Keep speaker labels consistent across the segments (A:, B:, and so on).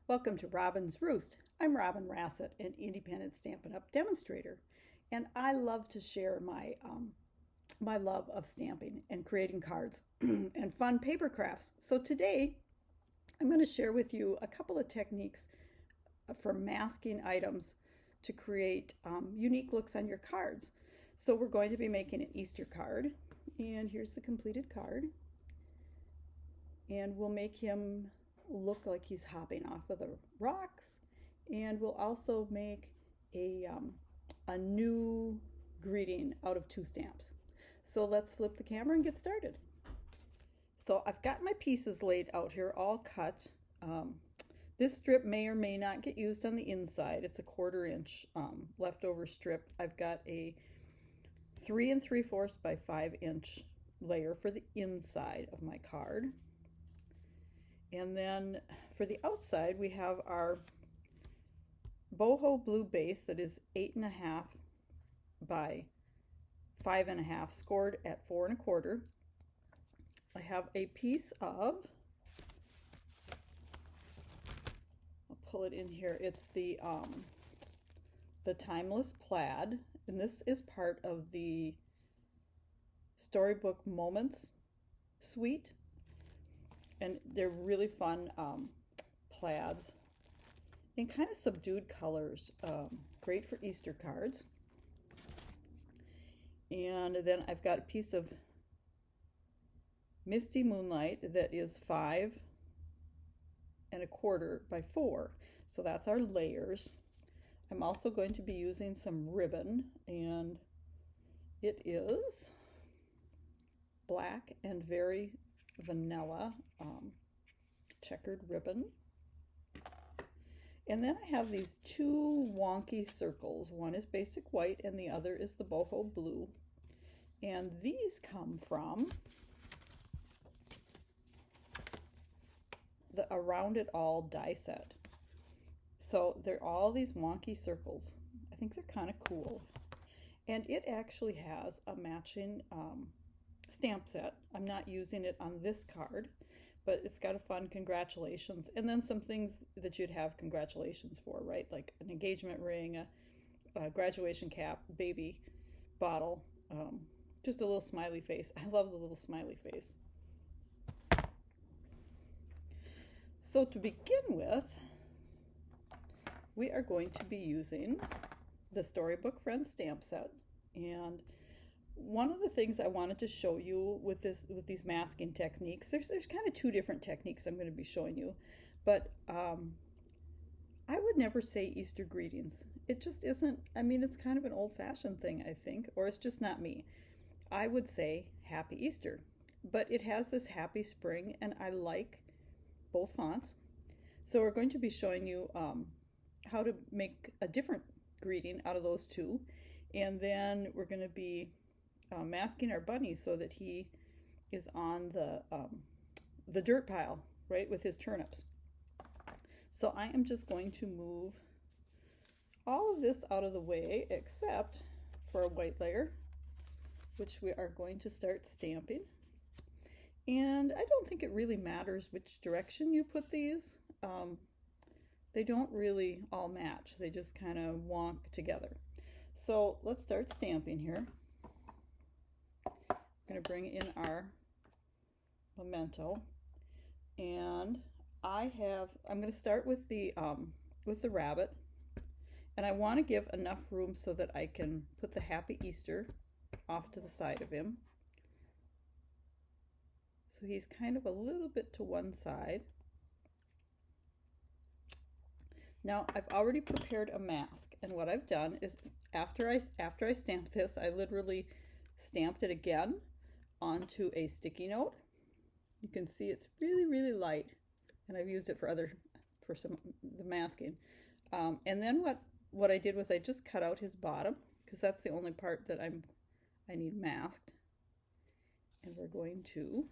A: Welcome to Robyn's Roost. I'm Robyn Rasset, an independent Stampin' Up! Demonstrator, and I love to share my love of stamping and creating cards and fun paper crafts. So today I'm going to share with you a couple of techniques for masking items to create unique looks on your cards. So we're going to be making an Easter card, and here's the completed card. And we'll make him look like he's hopping off of the rocks, and we'll also make a new greeting out of 2 stamps. So let's flip the camera and get started. So I've got my pieces laid out here, all cut. This strip may or may not get used on the inside. It's a 1/4 inch leftover strip. I've got a 3 3/4 by 5 inch layer for the inside of my card. And then for the outside, we have our boho blue base that is 8 1/2 by 5 1/2, scored at 4 1/4. I have a piece of, I'll pull it in here, it's the Timeless Plaid, and this is part of the Storybook Moments suite. And they're really fun plaids in kind of subdued colors. Great for Easter cards. And then I've got a piece of Misty Moonlight that is 5 1/4 by 4. So that's our layers. I'm also going to be using some ribbon, and it is black and very vanilla checkered ribbon. And then I have these 2 wonky circles. One is basic white and the other is the boho blue. And these come from the Around It All die set. So they're all these wonky circles. I think they're kind of cool. And it actually has a matching stamp set. I'm not using it on this card, but it's got a fun congratulations, and then some things that you'd have congratulations for, right? Like an engagement ring, a graduation cap, baby bottle, just a little smiley face. I love the little smiley face. So to begin with, we are going to be using the Storybook Friends stamp set. And one of the things I wanted to show you with these masking techniques, there's kind of 2 different techniques I'm going to be showing you, but I would never say Easter greetings. It just isn't. I mean, it's kind of an old-fashioned thing, I think, or it's just not me. I would say Happy Easter, but it has this Happy Spring, and I like both fonts. So we're going to be showing you how to make a different greeting out of those 2, and then we're going to be masking our bunny so that he is on the dirt pile, right, with his turnips. So I am just going to move all of this out of the way except for a white layer, which we are going to start stamping. And I don't think it really matters which direction you put these. They don't really all match. They just kind of wonk together. So let's start stamping here. I'm going to bring in our memento, and I'm going to start with the rabbit, and I want to give enough room so that I can put the Happy Easter off to the side of him. So he's kind of a little bit to one side. Now I've already prepared a mask, and what I've done is after I stamped this, I literally stamped it again onto a sticky note. You can see it's really light, and I've used it for the masking. And then what I did was I just cut out his bottom, because that's the only part that I need masked. And we're going to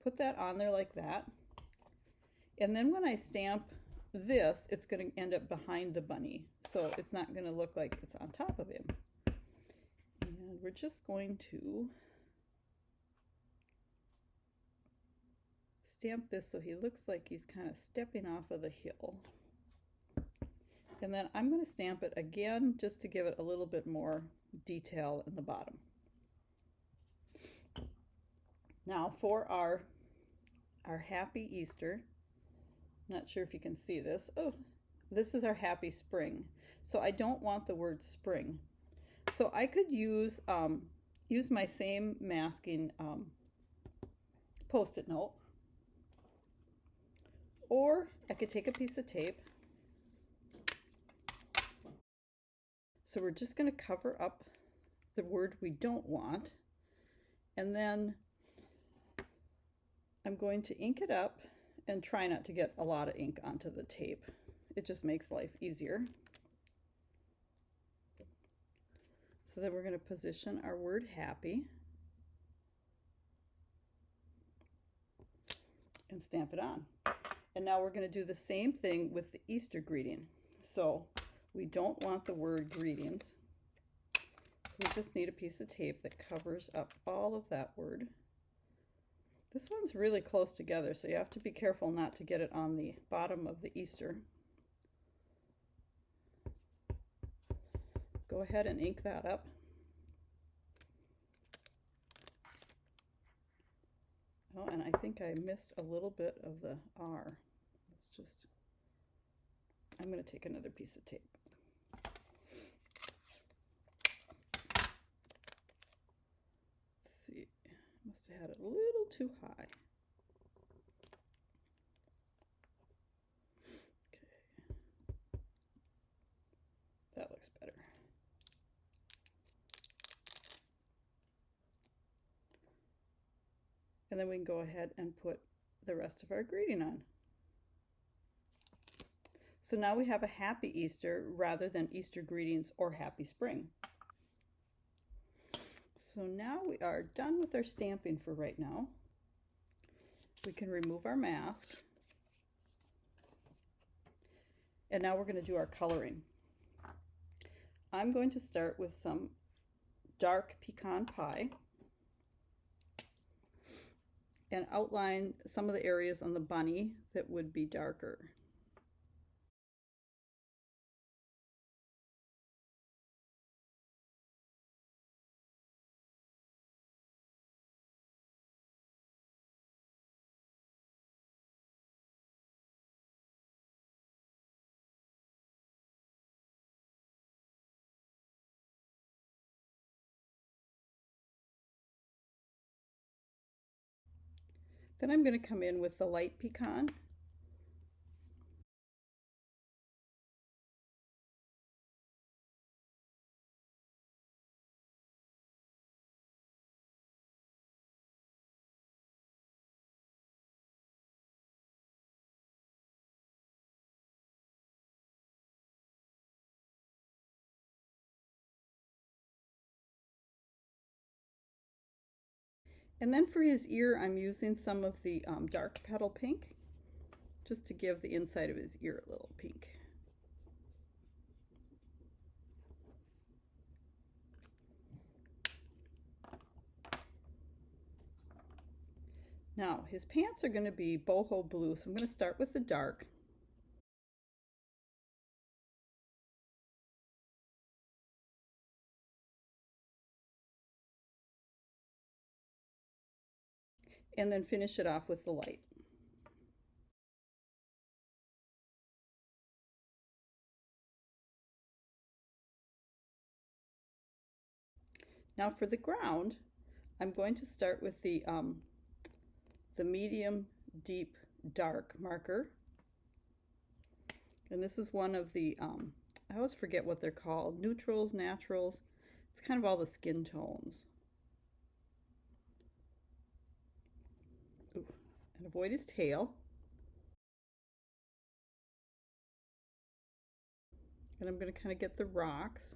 A: put that on there like that. And then when I stamp this, it's going to end up behind the bunny, so it's not going to look like it's on top of him. And we're just going to stamp this so he looks like he's kind of stepping off of the hill. And then I'm going to stamp it again just to give it a little bit more detail in the bottom. Now for our Happy Easter, not sure if you can see this. Oh, this is our Happy Spring. So I don't want the word spring. So I could use my same masking Post-it note, or I could take a piece of tape. So we're just going to cover up the word we don't want, and then I'm going to ink it up and try not to get a lot of ink onto the tape. It just makes life easier. So then we're going to position our word happy and stamp it on. And now we're going to do the same thing with the Easter greeting. So we don't want the word greetings. So we just need a piece of tape that covers up all of that word. This one's really close together, so you have to be careful not to get it on the bottom of the Easter. Go ahead and ink that up. Oh, and I think I missed a little bit of the R. I'm going to take another piece of tape. Let's see, must have had it a little too high. Okay, that looks better. And then we can go ahead and put the rest of our greeting on. So now we have a Happy Easter rather than Easter greetings or Happy Spring. So now we are done with our stamping for right now. We can remove our mask. And now we're going to do our coloring. I'm going to start with some dark pecan pie and outline some of the areas on the bunny that would be darker. Then I'm going to come in with the light pecan. And then for his ear, I'm using some of the dark petal pink, just to give the inside of his ear a little pink. Now, his pants are going to be boho blue, so I'm going to start with the dark. And then finish it off with the light. Now for the ground, I'm going to start with the medium deep dark marker. And this is one of the, I always forget what they're called, neutrals, naturals. It's kind of all the skin tones. Ooh, and avoid his tail. And I'm going to kind of get the rocks.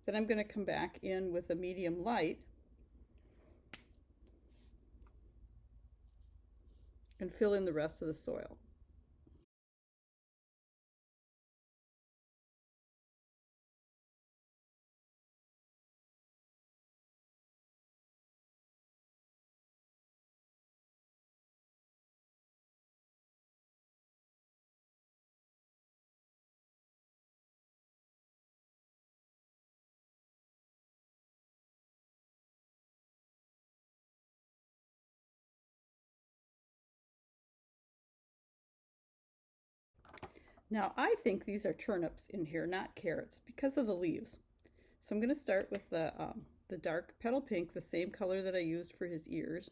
A: Then I'm going to come back in with a medium light and fill in the rest of the soil. Now I think these are turnips in here, not carrots, because of the leaves. So I'm going to start with the dark petal pink, the same color that I used for his ears.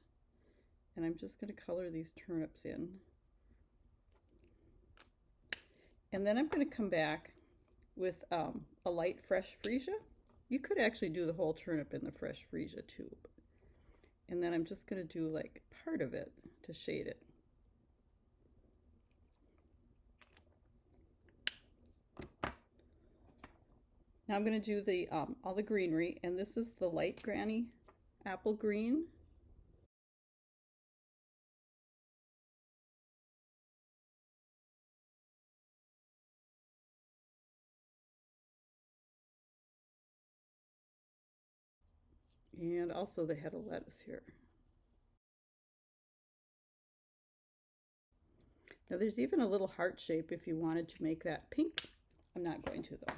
A: And I'm just going to color these turnips in. And then I'm going to come back with a light fresh freesia. You could actually do the whole turnip in the fresh freesia too. And then I'm just going to do like part of it to shade it. Now I'm going to do the all the greenery, and this is the light granny apple green. And also the head of lettuce here. Now there's even a little heart shape if you wanted to make that pink. I'm not going to though.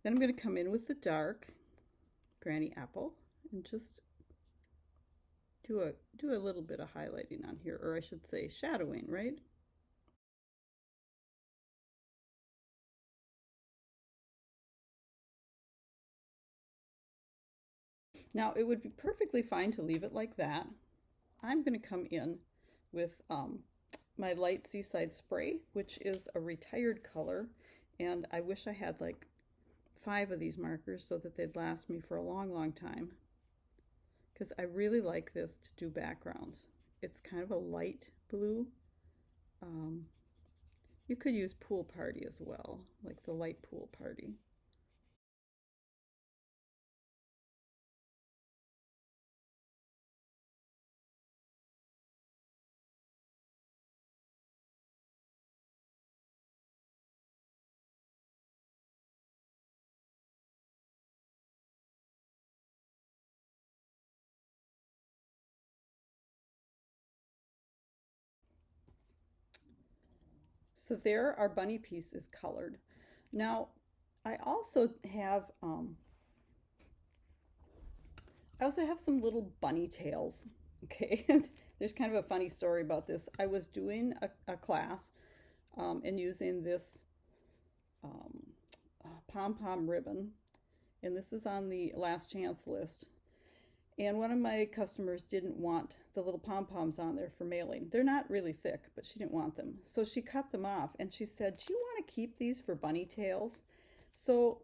A: Then I'm going to come in with the dark granny apple and just do a little bit of highlighting on here, or I should say shadowing, right? Now it would be perfectly fine to leave it like that. I'm going to come in with my light seaside spray, which is a retired color, and I wish I had like 5 of these markers so that they'd last me for a long time, because I really like this to do backgrounds. It's kind of a light blue. You could use pool party as well, like the light pool party. So there our bunny piece is colored. Now I also have some little bunny tails. Okay, there's kind of a funny story about this. I was doing a class and using this pom-pom ribbon, and this is on the last chance list. And one of my customers didn't want the little pom-poms on there for mailing. They're not really thick, but she didn't want them. So she cut them off and she said, "Do you want to keep these for bunny tails?" So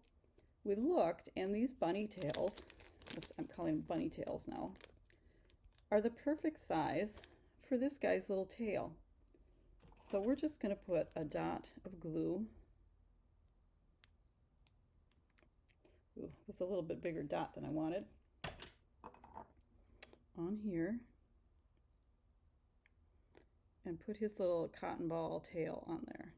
A: we looked, and these bunny tails, I'm calling them bunny tails now, are the perfect size for this guy's little tail. So we're just going to put a dot of glue. Ooh, it was a little bit bigger dot than I wanted. On here, and put his little cotton ball tail on there.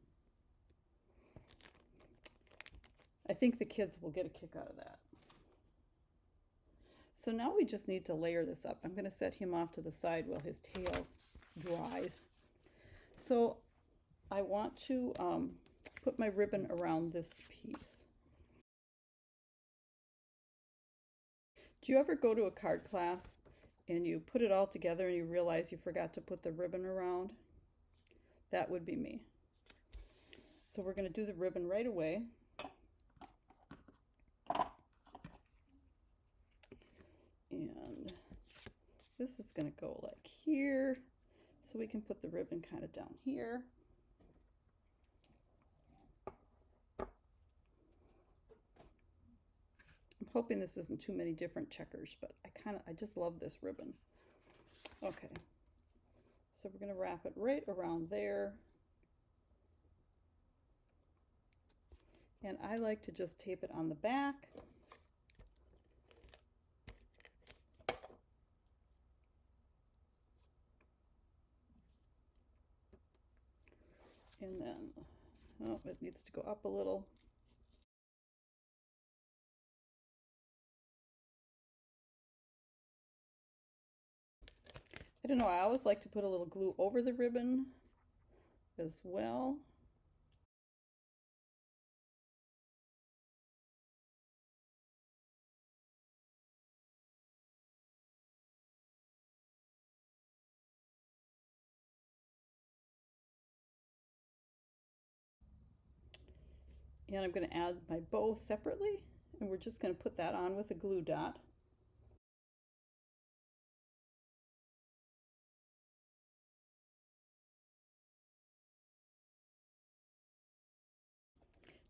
A: I think the kids will get a kick out of that. So now we just need to layer this up. I'm going to set him off to the side while his tail dries. So I want to put my ribbon around this piece. Do you ever go to a card class and you put it all together and you realize you forgot to put the ribbon around? That would be me. So we're going to do the ribbon right away. And this is going to go like here, so we can put the ribbon kind of down here. I'm hoping this isn't too many different checkers, but I just love this ribbon. Okay, so we're going to wrap it right around there. And I like to just tape it on the back. And then, oh, it needs to go up a little. I don't know, I always like to put a little glue over the ribbon as well. And I'm going to add my bow separately, and we're just going to put that on with a glue dot.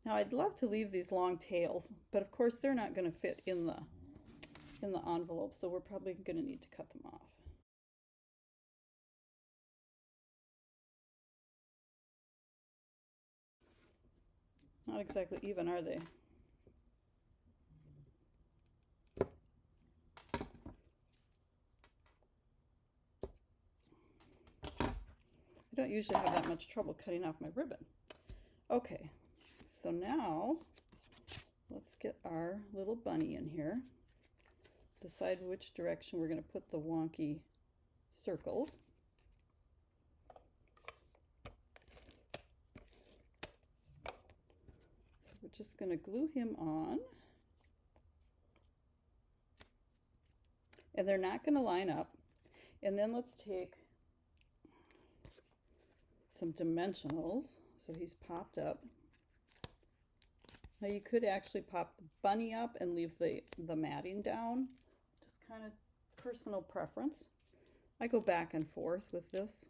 A: Now I'd love to leave these long tails, but of course they're not going to fit in the envelope, so we're probably going to need to cut them off. Not exactly even, are they? I don't usually have that much trouble cutting off my ribbon. Okay, so now let's get our little bunny in here. Decide which direction we're going to put the wonky circles. So we're just going to glue him on. And they're not going to line up. And then let's take some dimensionals. So he's popped up. Now you could actually pop the bunny up and leave the matting down. Just kind of personal preference. I go back and forth with this.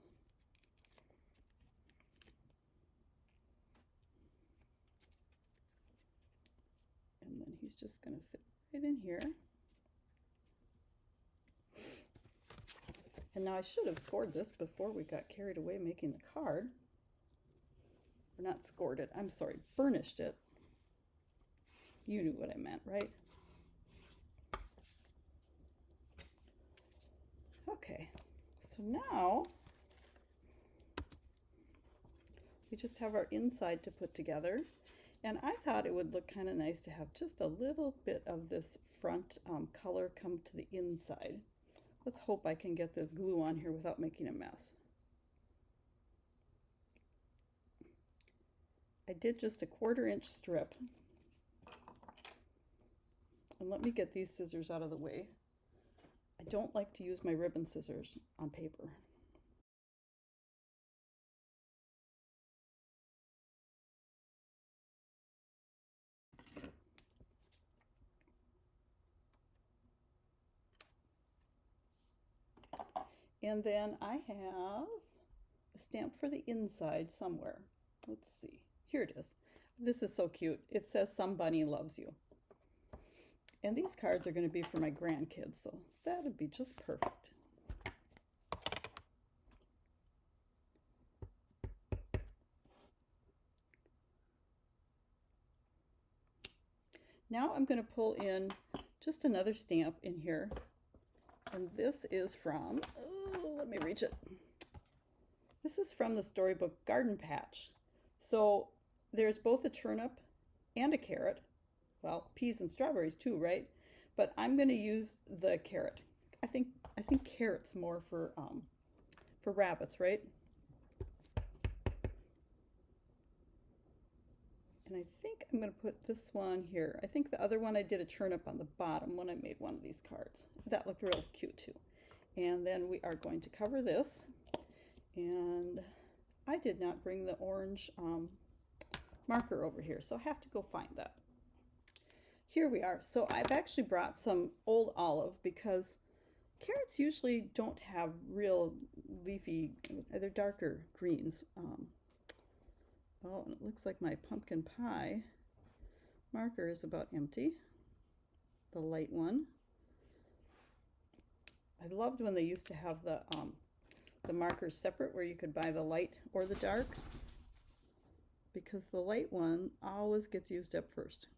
A: And then he's just going to sit right in here. And now I should have scored this before we got carried away making the card. Or not scored it, I'm sorry, burnished it. You knew what I meant, right? Okay, so now we just have our inside to put together. And I thought it would look kind of nice to have just a little bit of this front color come to the inside. Let's hope I can get this glue on here without making a mess. I did just a 1/4 inch strip. And let me get these scissors out of the way. I don't like to use my ribbon scissors on paper. And then I have a stamp for the inside somewhere. Let's see. Here it is. This is so cute. It says, "Some bunny loves you." And these cards are going to be for my grandkids, so that would be just perfect. Now I'm going to pull in just another stamp in here. And this is from, oh, let me reach it. This is from the Storybook Garden Patch. So there's both a turnip and a carrot. Well, peas and strawberries too, right? But I'm going to use the carrot. I think carrot's more for rabbits, right? And I think I'm going to put this one here. I think the other one I did a turnip on the bottom when I made one of these cards. That looked real cute too. And then we are going to cover this. And I did not bring the orange marker over here, so I have to go find that. Here we are. So I've actually brought some old olive because carrots usually don't have real leafy, they're darker greens. Oh, and it looks like my pumpkin pie marker is about empty, the light one. I loved when they used to have the markers separate where you could buy the light or the dark, because the light one always gets used up first.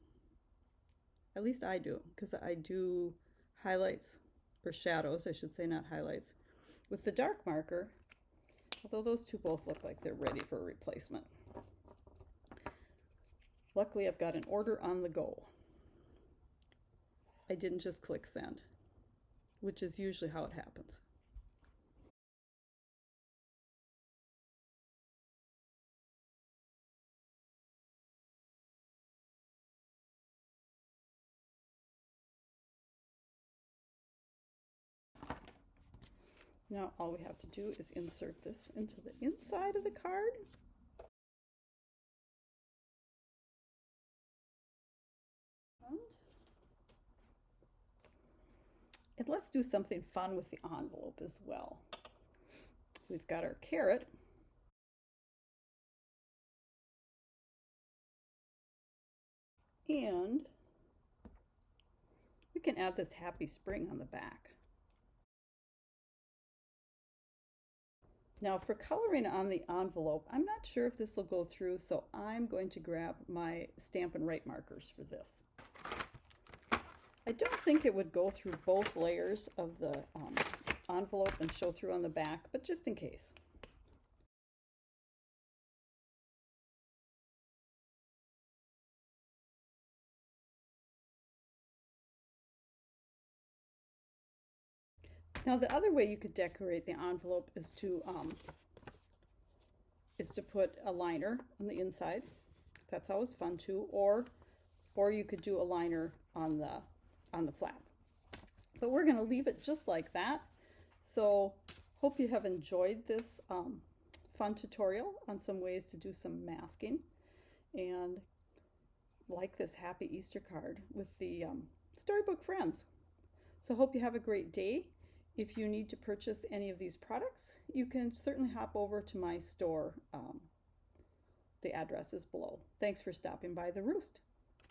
A: At least I do, because I do highlights, or shadows, I should say, not highlights, with the dark marker, although those two both look like they're ready for a replacement. Luckily, I've got an order on the go. I didn't just click send, which is usually how it happens. Now all we have to do is insert this into the inside of the card. And let's do something fun with the envelope as well. We've got our carrot. And we can add this happy spring on the back. Now for coloring on the envelope, I'm not sure if this will go through, so I'm going to grab my Stampin' Write markers for this. I don't think it would go through both layers of the envelope and show through on the back, but just in case. Now the other way you could decorate the envelope is to put a liner on the inside. That's always fun too, or you could do a liner on the flap. But we're going to leave it just like that. So hope you have enjoyed this fun tutorial on some ways to do some masking, and like this happy Easter card with the Storybook Friends. So hope you have a great day. If you need to purchase any of these products, you can certainly hop over to my store. The address is below. Thanks for stopping by the Roost.